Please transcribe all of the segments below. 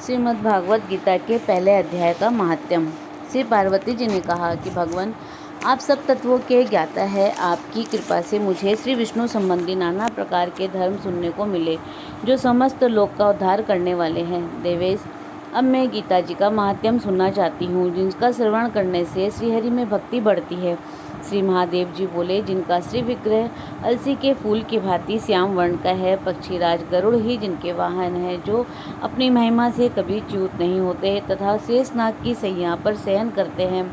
श्रीमद् भागवत गीता के पहले अध्याय का महात्म्य। श्री पार्वती जी ने कहा कि भगवान, आप सब तत्वों के ज्ञाता है। आपकी कृपा से मुझे श्री विष्णु संबंधी नाना प्रकार के धर्म सुनने को मिले जो समस्त लोक का उद्धार करने वाले हैं। देवेश, अब मैं गीता जी का महात्म्य सुनना चाहती हूँ, जिनका श्रवण करने से श्रीहरि में भक्ति बढ़ती है। श्री महादेव जी बोले, जिनका श्री विग्रह अलसी के फूल की भांति श्याम वर्ण का है, पक्षीराज गरुड़ ही जिनके वाहन है, जो अपनी महिमा से कभी च्युत नहीं होते तथा शेषनाग की सैया पर शयन करते हैं,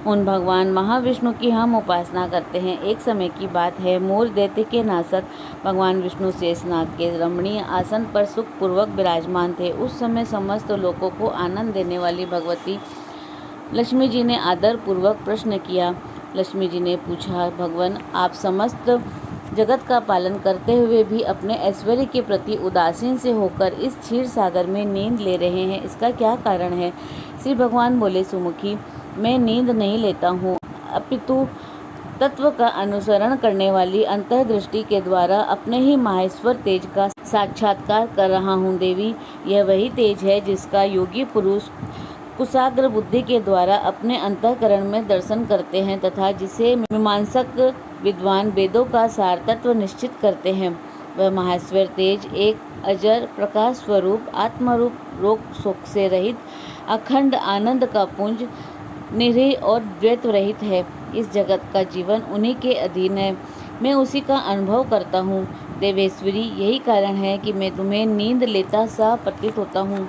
उन भगवान महाविष्णु की हम उपासना करते हैं। एक समय की बात है, मोर दैत्य के नासक भगवान विष्णु शेषनाग के रमणीय आसन पर सुखपूर्वक विराजमान थे। उस समय समस्त लोगों को आनंद देने वाली भगवती लक्ष्मी जी ने आदर पूर्वक प्रश्न किया। लक्ष्मी जी ने पूछा, भगवान, आप समस्त जगत का पालन करते हुए भी अपने ऐश्वर्य के प्रति उदासीन से होकर इस क्षीर सागर में नींद ले रहे हैं, इसका क्या कारण है? श्री भगवान बोले, सुमुखी, मैं नींद नहीं लेता हूँ, अपितु तत्व का अनुसरण करने वाली अंतर्दृष्टि के द्वारा अपने ही माहेश्वर तेज का साक्षात्कार कर रहा हूँ। देवी, यह वही तेज है जिसका योगी पुरुष कुशाग्र बुद्धि के द्वारा अपने अंतःकरण में दर्शन करते हैं तथा जिसे मीमांसक विद्वान वेदों का सार तत्व निश्चित करते हैं। वह माहेश्वर तेज एक अजर प्रकाश स्वरूप आत्मरूप, रोग शोक से रहित अखंड आनंद का पुंज, निरीह और द्वैत रहित है। इस जगत का जीवन उन्हीं के अधीन है, मैं उसी का अनुभव करता हूँ। देवेश्वरी, यही कारण है कि मैं तुम्हें नींद लेता सा प्रतीत होता हूँ।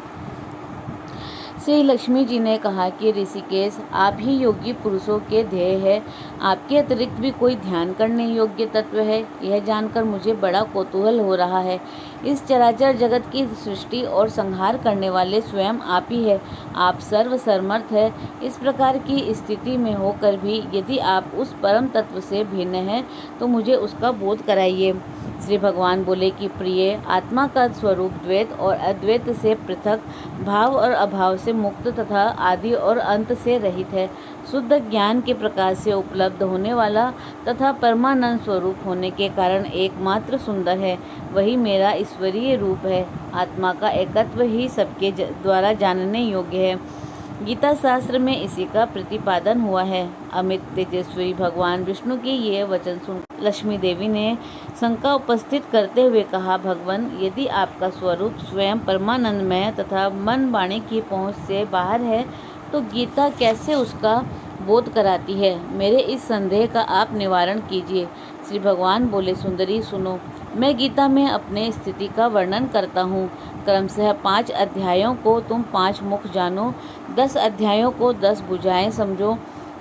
श्री लक्ष्मी जी ने कहा कि ऋषिकेश, आप ही योगी पुरुषों के ध्येय है, आपके अतिरिक्त भी कोई ध्यान करने योग्य तत्व है? यह जानकर मुझे बड़ा कौतूहल हो रहा है। इस चराचर जगत की सृष्टि और संहार करने वाले स्वयं आप ही है। आप सर्वसमर्थ है। इस प्रकार की स्थिति में होकर भी यदि आप उस परम तत्व से भिन्न हैं तो मुझे उसका बोध कराइए। श्री भगवान बोले कि प्रिय, आत्मा का स्वरूप द्वैत और अद्वैत से पृथक, भाव और अभाव से मुक्त तथा आदि और अंत से रहित है। शुद्ध ज्ञान के प्रकाश से उपलब्ध होने वाला तथा परमानंद स्वरूप होने के कारण एकमात्र सुंदर है। वही मेरा ईश्वरीय रूप है। आत्मा का एकत्व ही सबके द्वारा जानने योग्य है। गीता शास्त्र में इसी का प्रतिपादन हुआ है। अमित तेजस्वी भगवान विष्णु के ये वचन सुन लक्ष्मी देवी ने शंका उपस्थित करते हुए कहा, भगवान, यदि आपका स्वरूप स्वयं परमानंदमय तथा मन वाणी की पहुँच से बाहर है तो गीता कैसे उसका बोध कराती है? मेरे इस संदेह का आप निवारण कीजिए। श्री भगवान बोले, सुंदरी, सुनो, मैं गीता में अपने स्थिति का वर्णन करता हूँ। क्रमशः 5 अध्यायों को तुम 5 मुख जानो, 10 अध्यायों को 10 भुजाएं समझो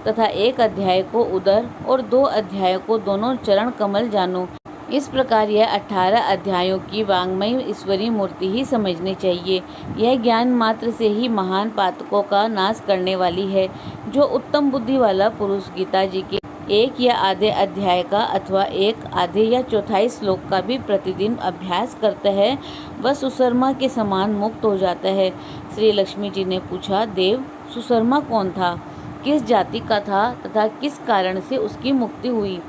तथा 1 अध्याय को उदर और 2 अध्यायों को दोनों चरण कमल जानो। इस प्रकार यह 18 अध्यायों की वाङ्मयी ईश्वरी मूर्ति ही समझनी चाहिए। यह ज्ञान मात्र से ही महान पातकों का नाश करने वाली है। जो उत्तम बुद्धि वाला पुरुष गीता जी के 1 या आधे अध्याय का अथवा 1 आधे या चौथाई श्लोक का भी प्रतिदिन अभ्यास करता है, वह सुशर्मा के समान मुक्त हो जाता है। श्री लक्ष्मी जी ने पूछा, देव, सुशर्मा कौन था, किस जाति का था तथा किस कारण से उसकी मुक्ति हुई?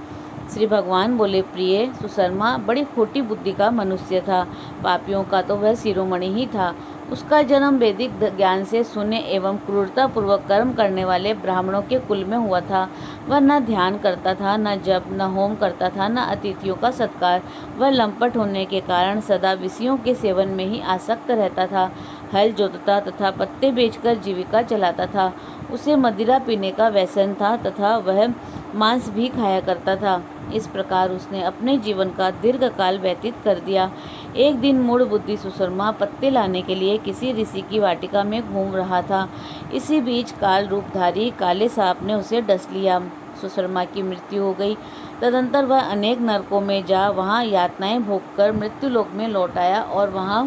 श्री भगवान बोले, प्रिय, सुशर्मा बड़ी खोटी बुद्धि का मनुष्य था। पापियों का तो वह शिरोमणि ही था। उसका जन्म वैदिक ज्ञान से शून्य एवं क्रूरता पूर्वक कर्म करने वाले ब्राह्मणों के कुल में हुआ था। वह न ध्यान करता था, न जप, न होम करता था, न अतिथियों का सत्कार। वह लंपट होने के कारण सदा विषयों के सेवन में ही आसक्त रहता था। हल जोतता तथा पत्ते बेचकर जीविका चलाता था। उसे मदिरा पीने का व्यसन था तथा वह मांस भी खाया करता था। इस प्रकार उसने अपने जीवन का दीर्घ काल व्यतीत कर दिया। एक दिन मूढ़ बुद्धि सुशर्मा पत्ते लाने के लिए किसी ऋषि की वाटिका में घूम रहा था। इसी बीच काल रूपधारी काले सांप ने उसे डस लिया। सुशर्मा की मृत्यु हो गई। तदंतर वह अनेक नरकों में जा वहाँ यातनाएं भोगकर मृत्युलोक में लौट आया और वहाँ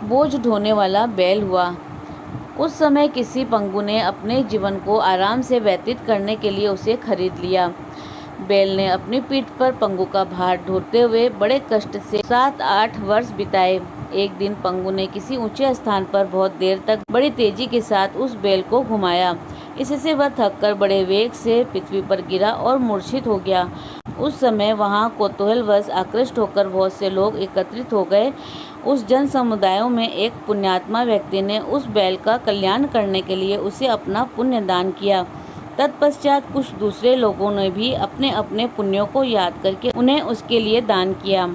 बोझ ढोने वाला बैल हुआ। उस समय किसी पंगु ने अपने जीवन को आराम से व्यतीत करने के लिए उसे खरीद लिया। बैल ने अपनी पीठ पर पंगु का भार ढोते हुए बड़े कष्ट से 7-8 वर्ष बिताए। एक दिन पंगु ने किसी ऊंचे स्थान पर बहुत देर तक बड़ी तेजी के साथ उस बैल को घुमाया। इससे वह थककर बड़े वेग से पृथ्वी पर गिरा और मूर्छित हो गया। उस समय वहाँ कौतूहलवश आकृष्ट होकर बहुत से लोग एकत्रित हो गए। उस जन समुदायों में एक पुण्यात्मा व्यक्ति ने उस बैल का कल्याण करने के लिए उसे अपना पुण्य दान किया। तत्पश्चात कुछ दूसरे लोगों ने भी अपने अपने पुण्यों को याद करके उन्हें उसके लिए दान किया।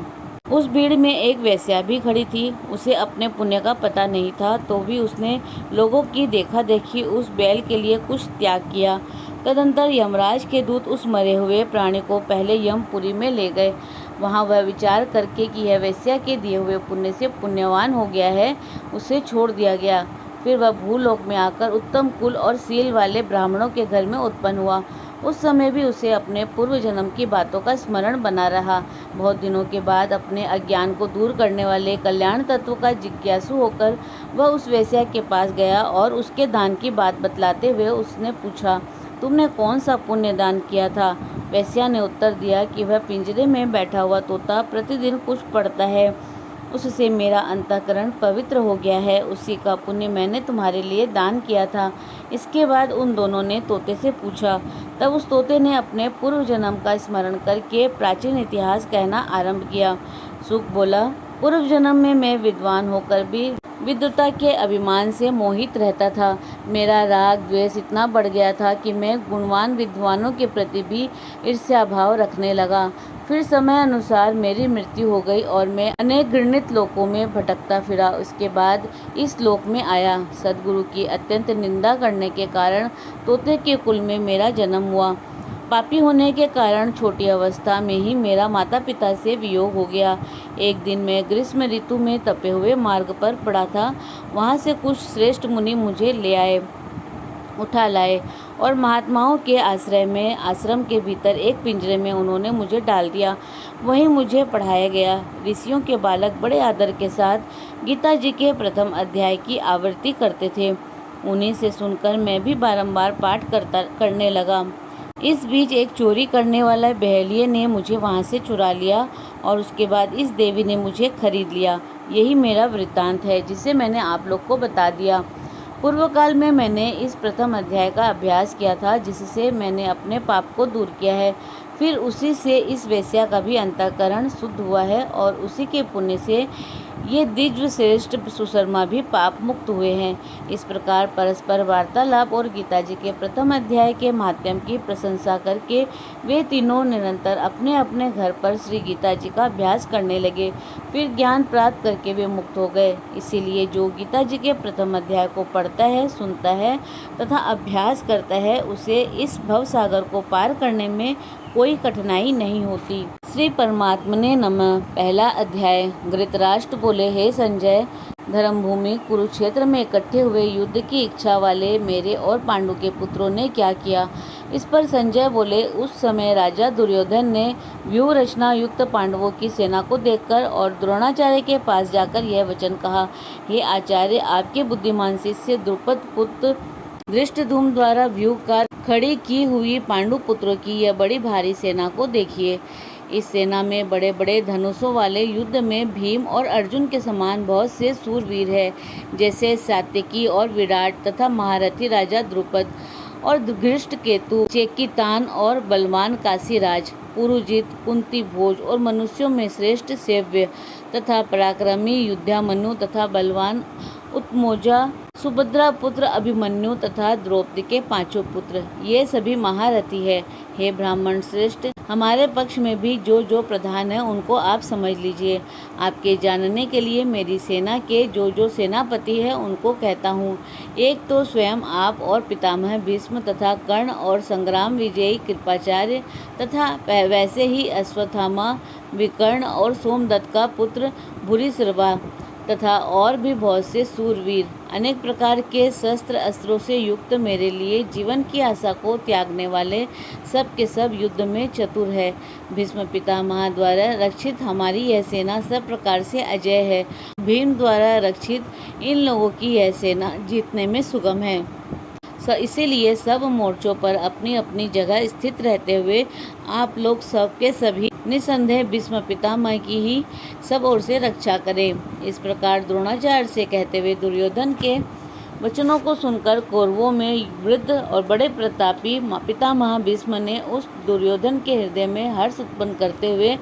उस भीड़ में एक वेश्या भी खड़ी थी। उसे अपने पुण्य का पता नहीं था, तो भी उसने लोगों की देखा देखी उस बैल के लिए कुछ त्याग किया। तदंतर यमराज के दूत उस मरे हुए प्राणी को पहले यमपुरी में ले गए। वहाँ वह विचार करके कि यह वेश्या के दिए हुए पुण्य से पुण्यवान हो गया है, उसे छोड़ दिया गया। फिर वह भूलोक में आकर उत्तम कुल और शील वाले ब्राह्मणों के घर में उत्पन्न हुआ। उस समय भी उसे अपने पूर्व जन्म की बातों का स्मरण बना रहा। बहुत दिनों के बाद अपने अज्ञान को दूर करने वाले कल्याण तत्व का जिज्ञासु होकर वह उस वेश्या के पास गया और उसके दान की बात बतलाते हुए उसने पूछा, तुमने कौन सा पुण्य दान किया था? वेश्या ने उत्तर दिया कि वह पिंजरे में बैठा हुआ तोता प्रतिदिन कुछ पढ़ता है, उससे मेरा अंतःकरण पवित्र हो गया है, उसी का पुण्य मैंने तुम्हारे लिए दान किया था। इसके बाद उन दोनों ने तोते से पूछा। तब उस तोते ने अपने पूर्व जन्म का स्मरण करके प्राचीन इतिहास कहना आरंभ किया। सुख बोला, पूर्व जन्म में मैं विद्वान होकर भी विद्वता के अभिमान से मोहित रहता था। मेरा राग द्वेष इतना बढ़ गया था कि मैं गुणवान विद्वानों के प्रति भी ईर्ष्या भाव रखने लगा। फिर समय अनुसार मेरी मृत्यु हो गई और मैं अनेक घृणित लोकों में भटकता फिरा। उसके बाद इस लोक में आया। सद्गुरु की अत्यंत निंदा करने के कारण तोते के कुल में मेरा जन्म हुआ। पापी होने के कारण छोटी अवस्था में ही मेरा माता पिता से वियोग हो गया। एक दिन मैं ग्रीष्म ऋतु में तपे हुए मार्ग पर पड़ा था। वहाँ से कुछ श्रेष्ठ मुनि मुझे ले आए, उठा लाए और महात्माओं के आश्रय में आश्रम के भीतर एक पिंजरे में उन्होंने मुझे डाल दिया। वहीं मुझे पढ़ाया गया। ऋषियों के बालक बड़े आदर के साथ गीता जी के प्रथम अध्याय की आवृत्ति करते थे। उन्हीं से सुनकर मैं भी बारंबार पाठ करने लगा। इस बीच एक चोरी करने वाला बहेलिये ने मुझे वहाँ से चुरा लिया और उसके बाद इस देवी ने मुझे खरीद लिया। यही मेरा वृत्तांत है, जिसे मैंने आप लोग को बता दिया। पूर्व काल में मैंने इस प्रथम अध्याय का अभ्यास किया था, जिससे मैंने अपने पाप को दूर किया है। फिर उसी से इस वेश्या का भी अंतःकरण शुद्ध हुआ है और उसी के पुण्य से ये दिव्य श्रेष्ठ सुशर्मा भी पाप मुक्त हुए हैं। इस प्रकार परस्पर वार्तालाप और गीता जी के प्रथम अध्याय के माध्यम की प्रशंसा करके वे तीनों निरंतर अपने अपने घर पर श्री गीता जी का अभ्यास करने लगे। फिर ज्ञान प्राप्त करके वे मुक्त हो गए। इसीलिए जो गीता जी के प्रथम अध्याय को पढ़ता है, सुनता है तथा अभ्यास करता है, उसे इस भव सागर को पार करने में कोई कठिनाई नहीं होती। श्री परमात्मने नमः। पहला अध्याय। धृतराष्ट्र बोले, हे संजय, धर्मभूमि कुरुक्षेत्र में इकट्ठे हुए युद्ध की इच्छा वाले मेरे और पांडु के पुत्रों ने क्या किया? इस पर संजय बोले, उस समय राजा दुर्योधन ने व्यूह रचना युक्त पांडवों की सेना को देखकर और द्रोणाचार्य के पास जाकर यह वचन कहा, हे आचार्य, आपके बुद्धिमान शिष्य द्रुपद पुत्र धृष्टद्युम्न द्वारा व्यूहकार खड़ी की हुई पांडु पुत्रों की यह बड़ी भारी सेना को देखिए। इस सेना में बड़े बड़े धनुषों वाले युद्ध में भीम और अर्जुन के समान बहुत से सूरवीर हैं, जैसे सात्यकी और विराट तथा महारथी राजा द्रुपद और धृष्टकेतु, चेकितान और बलवान काशीराज, पुरुजित, कुंती भोज और मनुष्यों में श्रेष्ठ सेव्य तथा पराक्रमी युद्धामनु तथा बलवान उत्मोजा, सुभद्रा पुत्र अभिमन्यु तथा द्रौपदी के पांचों पुत्र, ये सभी महारथी है। हे ब्राह्मण श्रेष्ठ, हमारे पक्ष में भी जो जो प्रधान है उनको आप समझ लीजिए। आपके जानने के लिए मेरी सेना के जो जो सेनापति है उनको कहता हूँ। एक तो स्वयं आप और पितामह भीष्म तथा कर्ण और संग्राम विजयी कृपाचार्य तथा वैसे ही अश्वत्थामा, विकर्ण और सोमदत्त का पुत्र भूरिश्रवा तथा और भी बहुत से सूरवीर, अनेक प्रकार के शस्त्र अस्त्रों से युक्त, मेरे लिए जीवन की आशा को त्यागने वाले, सब के सब युद्ध में चतुर है। भीष्म पितामह द्वारा रक्षित हमारी यह सेना सब प्रकार से अजय है। भीम द्वारा रक्षित इन लोगों की यह सेना जीतने में सुगम है। इसीलिए सब मोर्चों पर अपनी अपनी जगह स्थित रहते हुए आप लोग सब के सभी निसंदेह भीष्म पितामह की ही सब ओर से रक्षा करें। इस प्रकार द्रोणाचार्य से कहते हुए दुर्योधन के वचनों को सुनकर कौरवों में वृद्ध और बड़े प्रतापी पितामह भीष्म ने उस दुर्योधन के हृदय में हर्ष उत्पन्न करते हुए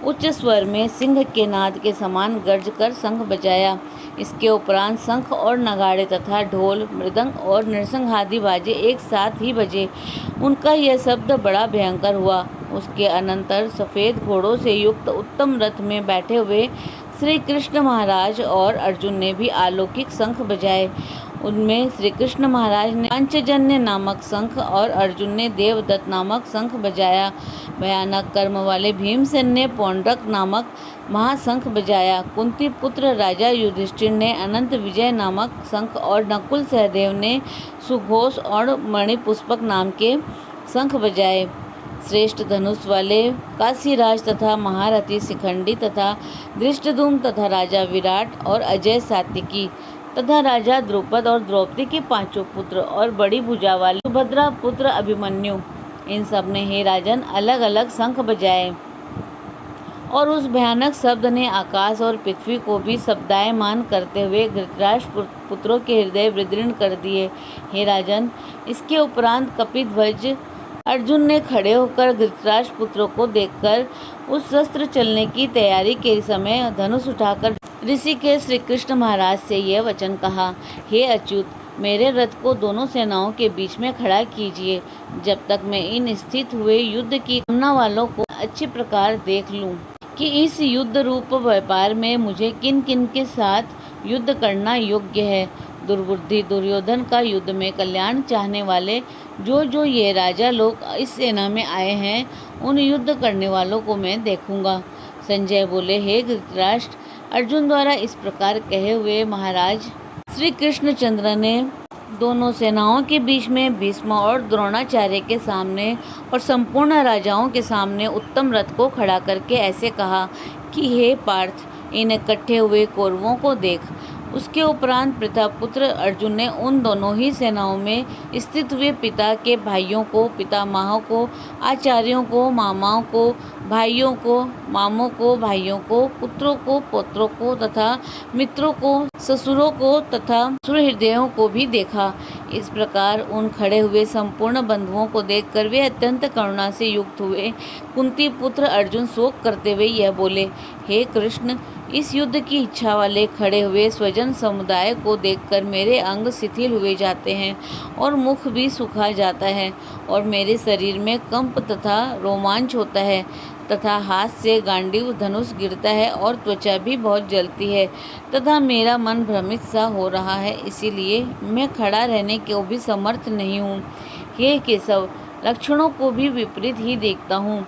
उच्च स्वर में सिंह के नाद के समान गर्ज कर शंख बजाया। इसके उपरांत शंख और नगाड़े तथा ढोल, मृदंग और नरसिंहादि बाजे एक साथ ही बजे। उनका यह शब्द बड़ा भयंकर हुआ। उसके अनंतर सफ़ेद घोड़ों से युक्त उत्तम रथ में बैठे हुए श्री कृष्ण महाराज और अर्जुन ने भी अलौकिक शंख बजाए। उनमें श्री कृष्ण महाराज ने पांचजन्य नामक शंख और अर्जुन ने देवदत्त नामक शंख बजाया। भयानक कर्म वाले भीमसेन ने पौंड्रक नामक महाशंख बजाया। कुंती पुत्र राजा युधिष्ठिर ने अनंत विजय नामक शंख और नकुल सहदेव ने सुघोष और मणिपुष्पक नाम के शंख बजाए। श्रेष्ठ धनुष वाले काशीराज तथा महारथी शिखंडी तथा धृष्टद्युम्न तथा राजा विराट और अजय सात्विकी तथा राजा द्रुपद और द्रौपदी के पांचों पुत्र और बड़ी भुजा वाले सुभद्रा पुत्र अभिमन्यु, इन सब ने हे राजन अलग अलग शंख बजाए और उस भयानक शब्द ने आकाश और पृथ्वी को भी शब्दायमान करते हुए धृतराष्ट्र पुत्रों के हृदय विदीर्ण कर दिए। हे राजन, इसके उपरांत कपिध्वज अर्जुन ने खड़े होकर धृतराष्ट्र पुत्रों को देखकर उस शस्त्र चलने की तैयारी के समय धनुष उठाकर ऋषि के श्री कृष्ण महाराज से यह वचन कहा, हे अच्युत, मेरे रथ को दोनों सेनाओं के बीच में खड़ा कीजिए, जब तक मैं इन स्थित हुए युद्ध की कामना वालों को अच्छी प्रकार देख लूं कि इस युद्ध रूप व्यापार में मुझे किन किन के साथ युद्ध करना योग्य है। दुर्बुद्धि दुर्योधन का युद्ध में कल्याण चाहने वाले जो ये राजा लोग इस सेना में आए हैं, उन युद्ध करने वालों को मैं देखूंगा। संजय बोले, हे धृतराष्ट्र, अर्जुन द्वारा इस प्रकार कहे हुए महाराज श्री कृष्णचंद्र ने दोनों सेनाओं के बीच में भीष्म और द्रोणाचार्य के सामने और संपूर्ण राजाओं के सामने उत्तम रथ को खड़ा करके ऐसे कहा कि हे पार्थ, इन इकट्ठे हुए कौरवों को देख। उसके उपरांत प्रतापुत्र अर्जुन ने उन दोनों ही सेनाओं में स्थित हुए पिता के भाइयों को, पितामहों को, आचार्यों को, मामाओं को, भाइयों को, मामों को, भाइयों को, पुत्रों को, पौत्रों को तथा मित्रों को, ससुरों को तथा सुहृदयों को भी देखा। इस प्रकार उन खड़े हुए संपूर्ण बंधुओं को देखकर वे अत्यंत करुणा से युक्त हुए। कुंती पुत्र अर्जुन शोक करते हुए यह बोले, हे कृष्ण, इस युद्ध की इच्छा वाले खड़े हुए स्वजन समुदाय को देखकर मेरे अंग शिथिल हुए जाते हैं और मुख भी सूखा जाता है और मेरे शरीर में कंप तथा रोमांच होता है तथा हाथ से गांडीव धनुष गिरता है और त्वचा भी बहुत जलती है तथा मेरा मन भ्रमित सा हो रहा है, इसीलिए मैं खड़ा रहने को भी समर्थ नहीं हूँ। हे केशव, लक्षणों को भी विपरीत ही देखता हूँ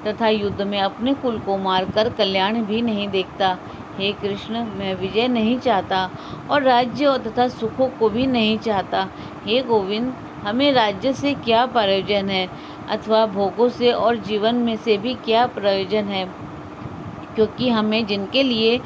तथा युद्ध में अपने कुल को मारकर कल्याण भी नहीं देखता। हे कृष्ण, मैं विजय नहीं चाहता और राज्य तथा सुखों को भी नहीं चाहता। हे गोविंद, हमें राज्य से क्या प्रयोजन है अथवा भोगों से और जीवन में से भी क्या प्रयोजन है, क्योंकि हमें जिनके लिए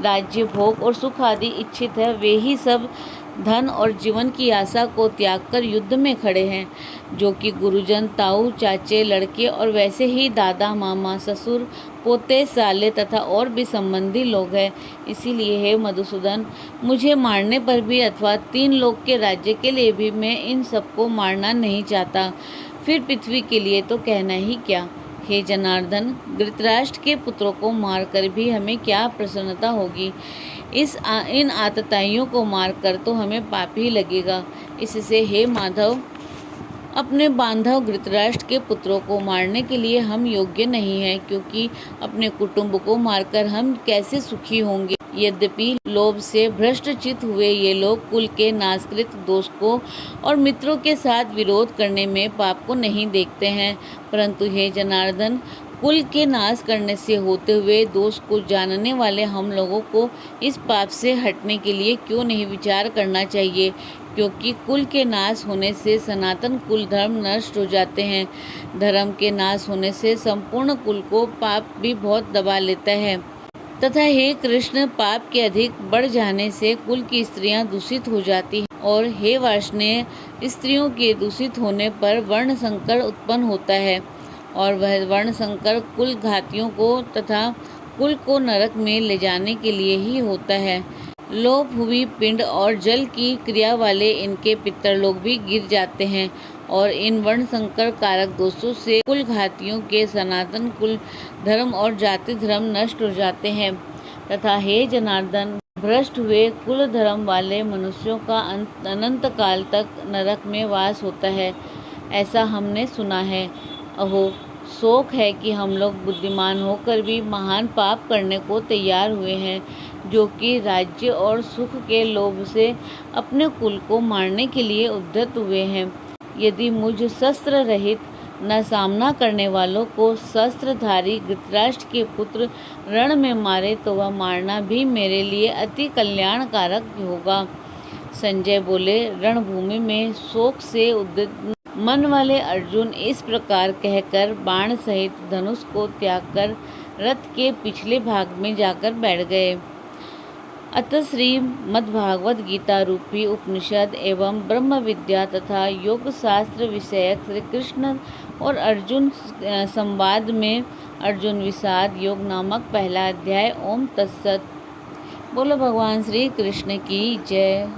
राज्य, भोग और सुख आदि इच्छित है, वे ही सब धन और जीवन की आशा को त्याग कर युद्ध में खड़े हैं, जो कि गुरुजन, ताऊ, चाचे, लड़के और वैसे ही दादा, मामा, ससुर, पोते, साले तथा और भी संबंधी लोग हैं। इसीलिए हे मधुसूदन, मुझे मारने पर भी अथवा 3 लोक के राज्य के लिए भी मैं इन सबको मारना नहीं चाहता, फिर पृथ्वी के लिए तो कहना ही क्या। हे जनार्दन, धृतराष्ट्र के पुत्रों को मारकर भी हमें क्या प्रसन्नता होगी। इन आतताइयों को मारकर तो हमें पाप ही लगेगा। इससे हे माधव, अपने बांधव धृतराष्ट्र के पुत्रों को मारने के लिए हम योग्य नहीं हैं, क्योंकि अपने कुटुंब को मारकर हम कैसे सुखी होंगे। यद्यपि लोभ से भ्रष्टचित हुए ये लोग कुल के नाशकृत दोष को और मित्रों के साथ विरोध करने में पाप को नहीं देखते हैं, परंतु हे जनार्दन, कुल के नाश करने से होते हुए दोष को जानने वाले हम लोगों को इस पाप से हटने के लिए क्यों नहीं विचार करना चाहिए, क्योंकि कुल के नाश होने से सनातन कुल धर्म नष्ट हो जाते हैं। धर्म के नाश होने से संपूर्ण कुल को पाप भी बहुत दबा लेता है तथा हे कृष्ण, पाप के अधिक बढ़ जाने से कुल की स्त्रियां दूषित हो जाती हैं और हे वार्ष्णेय, स्त्रियों के दूषित होने पर वर्ण संकर उत्पन्न होता है और वह वर्ण संकर कुल घातियों को तथा कुल को नरक में ले जाने के लिए ही होता है। लोप हुई पिंड और जल की क्रिया वाले इनके पितृलोक भी गिर जाते हैं और इन वर्ण संकर कारक दोषों से कुल घातियों के सनातन कुल धर्म और जाति धर्म नष्ट हो जाते हैं तथा हे जनार्दन, भ्रष्ट हुए कुल धर्म वाले मनुष्यों का अनंत काल तक नरक में वास होता है, ऐसा हमने सुना है। अहो, शोक है कि हम लोग बुद्धिमान होकर भी महान पाप करने को तैयार हुए हैं, जो कि राज्य और सुख के लोभ से अपने कुल को मारने के लिए उद्यत हुए हैं। यदि मुझ शस्त्र रहित न सामना करने वालों को शस्त्रधारी धृतराष्ट्र के पुत्र रण में मारे तो वह मारना भी मेरे लिए अति कल्याणकारक होगा। संजय बोले, रणभूमि में शोक से उद्विग्न मन वाले अर्जुन इस प्रकार कहकर बाण सहित धनुष को त्याग कर रथ के पिछले भाग में जाकर बैठ गए। अतः श्री मद्भागवत गीता रूपी उपनिषद एवं ब्रह्म विद्या तथा योग शास्त्र विषयक श्री कृष्ण और अर्जुन संवाद में अर्जुन विषाद योग नामक पहला अध्याय। ओम तत्सत। बोलो भगवान श्री कृष्ण की जय।